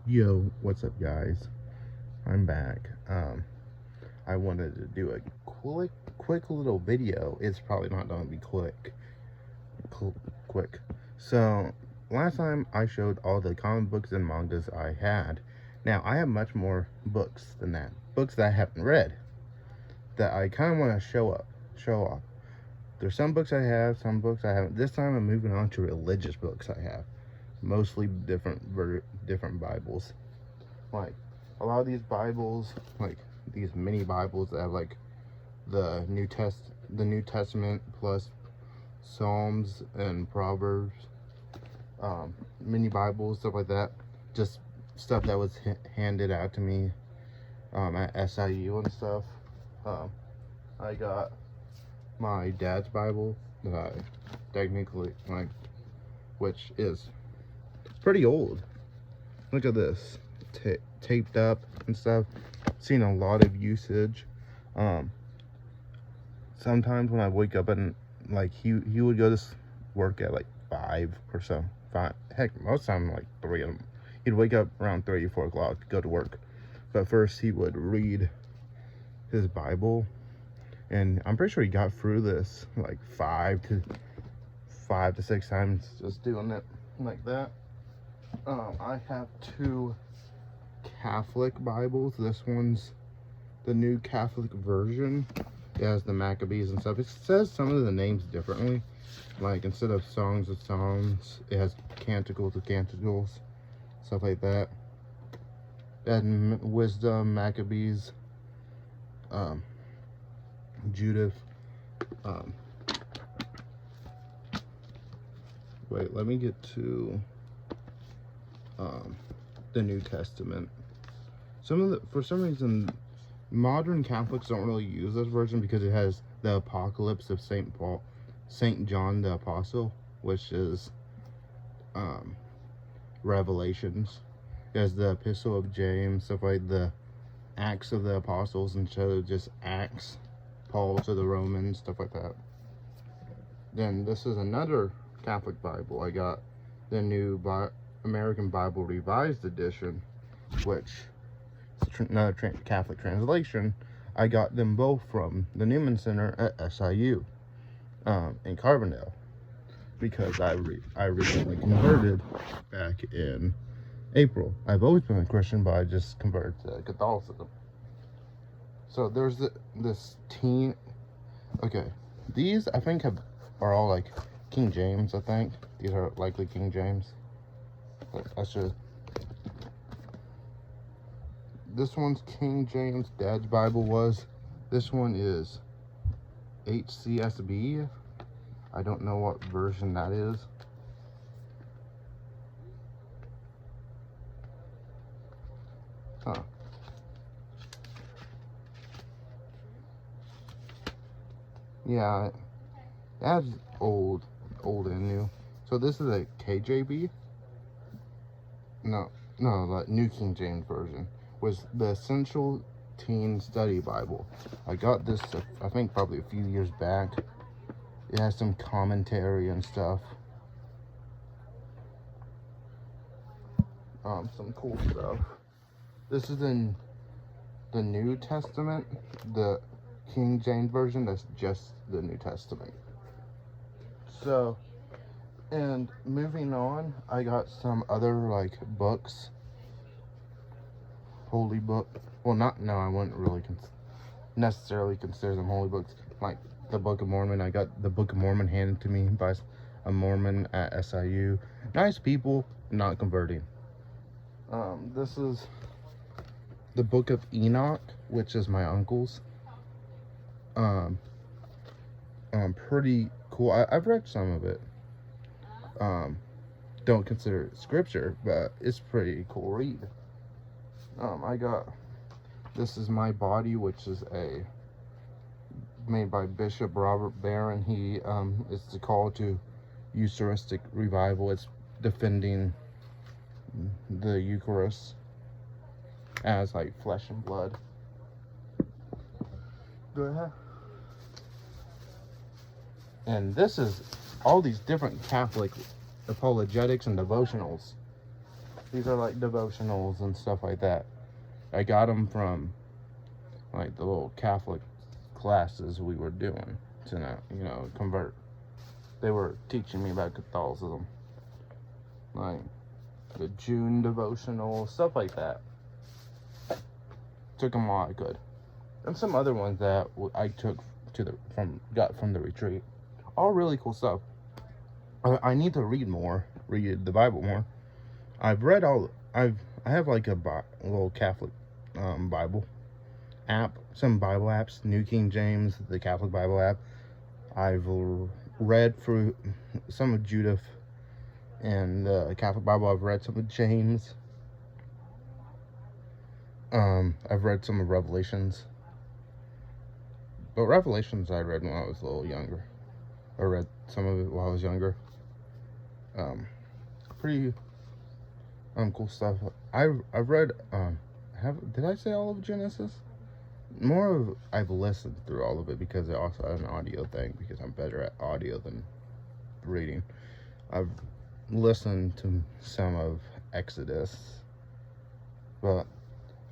Yo, what's up, guys? I'm back. I wanted to do a quick little video. It's probably not going to be quick. So, last time I showed all the comic books and mangas I had. Now, I have much more books than that. Books that I haven't read that I kind of want to show off. There's some books I have, some books I haven't. This time, I'm moving on to religious books I have, mostly different Bibles. Like a lot of these Bibles, like these mini Bibles that have like the New Testament plus Psalms and Proverbs, mini Bibles, stuff like that. Just stuff that was handed out to me at SIU and stuff. I got my dad's Bible that I technically like, which is pretty old. Look at this, taped up and stuff. Seen a lot of usage. Sometimes when I wake up and like he would go to work at like 5 or so. Heck, most of the time like 3 of them. He'd wake up around 3 or 4 o'clock to go to work. But first he would read his Bible, and I'm pretty sure he got through this like 5 to 6 times just doing it like that. I have 2 Catholic Bibles. This one's the New Catholic Version. It has the Maccabees and stuff. It says some of the names differently. Like instead of Songs of Songs, it has Canticles of Canticles, stuff like that. And Wisdom, Maccabees, Judith. Wait, let me get to the New Testament. For some reason, modern Catholics don't really use this version because it has the Apocalypse of Saint John the Apostle, which is Revelations. It has the Epistle of James, stuff like the Acts of the Apostles instead of just Acts, Paul to the Romans, stuff like that. Then this is another Catholic Bible. I got the new American Bible Revised Edition, which is another Catholic translation. I got them both from the Newman Center at SIU in Carbondale, because I recently converted back in April. I've always been a Christian, but I just converted to Catholicism. So there's this teen. Okay, these I think are all like King James. I think these are likely King James. But that's just. This one's King James. Dad's Bible was. This one is HCSB. I don't know what version that is. Huh. Yeah, that's old and new. So this is a KJV. No, the New King James Version was the Essential Teen Study Bible. I got this, I think, probably a few years back. It has some commentary and stuff. Some cool stuff. This is in the New Testament, the King James Version. That's just the New Testament. So, and moving on, I got some other like books. Holy book. Well, I wouldn't really necessarily consider them holy books. Like the Book of Mormon. I got the Book of Mormon handed to me by a Mormon at SIU. Nice people, not converting. This is the Book of Enoch, which is my uncle's. Pretty cool. I've read some of it. Don't consider it scripture, but it's pretty cool read. I got This Is My Body, which is made by Bishop Robert Barron. He is the call to Eucharistic revival. It's defending the Eucharist as like flesh and blood. And this is all these different Catholic apologetics and devotionals. These are like devotionals and stuff like that. I got them from like the little Catholic classes we were doing to convert. They were teaching me about Catholicism, like the June devotional, stuff like that. Took them all I could, and some other ones that I took got from the retreat. All really cool stuff. I need to read the Bible more. I've read I have like a little Catholic Bible app, some Bible apps, New King James, the Catholic Bible app. I've read through some of Judith and the Catholic Bible. I've read some of James. I've read some of Revelations. But Revelations I read when I was a little younger. I read some of it while I was younger. Pretty cool stuff. I've read did I say all of Genesis? More of I've listened through all of it because it also has an audio thing, because I'm better at audio than reading. I've listened to some of Exodus, but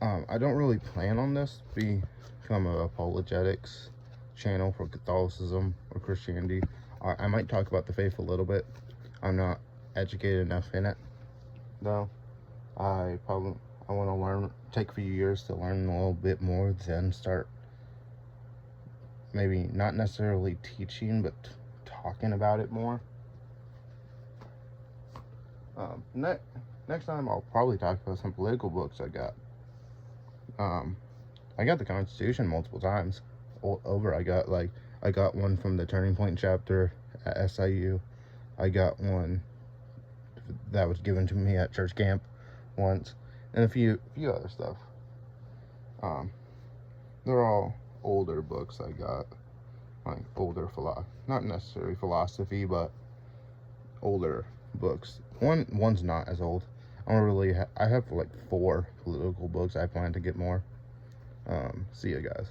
I don't really plan on this to become an apologetics channel for Catholicism or Christianity. I might talk about the faith a little bit. I'm not educated enough in it, though. I want to learn, take a few years to learn a little bit more, then start maybe not necessarily teaching, but talking about it more. Next time I'll probably talk about some political books I got. I got the Constitution multiple times over. I got one from the Turning Point chapter at SIU. I got one that was given to me at church camp once, and a few other stuff. They're all older books I got, like older not necessarily philosophy, but older books. One's not as old. I have like 4 political books. I plan to get more. See you guys.